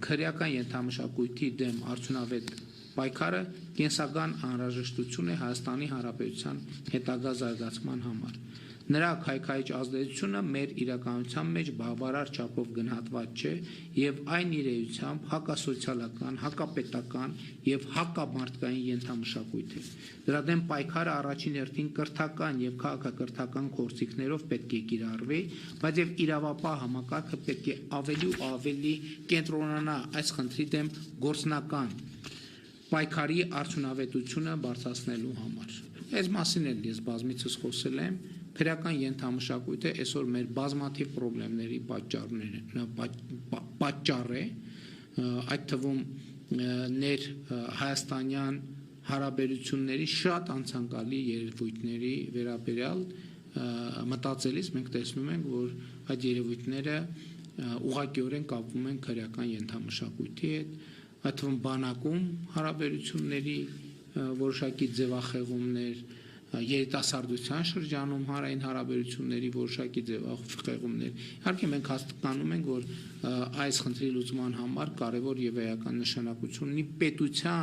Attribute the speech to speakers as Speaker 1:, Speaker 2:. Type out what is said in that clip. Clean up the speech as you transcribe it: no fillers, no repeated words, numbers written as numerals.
Speaker 1: քրեական ենթամշակույթի դեմ արդյունավետ պայքարը կենսական անհրաժեշտություն է Հայաստանի Հանրապետության հետագա զարգացման համար։ Նրա քայքայիչ ազդեցությունը մեր իրականության մեջ բավարար չափով գնահատված չէ եւ այն իր էությամբ հակասոցիալական, հակապետական եւ հակամարտկային ենթամշակույթ է։ Դրա դեմ պայքարը առաջին հերթին կրթական եւ քաղաքակրթական գործիքներով պետք է կիրառվի, բայց եւ իրավապահ համակարգը պետք է ավելի ու ավելի կենտրոնանա այս խնդրի դեմ գործնական պայքարի արդյունավետությունը բարձրացնելու համար։ Այս մասին էլ ես բազմիցս խոսել եմ։ Քրեական ենթամշակույթը այսօր մեր բազմաթիվ խնդիրների պատճառ է, այդ թվում ներ հայաստանյան հարաբերությունների շատ անցանկալի երևույթների վերաբերյալ մտածելիս մենք տեսնում ենք, որ այդ երևույթները ուղղակիորեն կապվում են քրեական ենթամշակույթի հետ, այդ թվում բանակում հարաբերությունների որոշակի ձևախեղումներ, երիտասարդության շրջանում հանրային հարաբերությունների որոշակի ձևախեղումներ։ Իհարկե մենք հասկանում ենք, որ այս խնդրի լուծման համար կարևոր եւ էական նշանակություն ունի պետության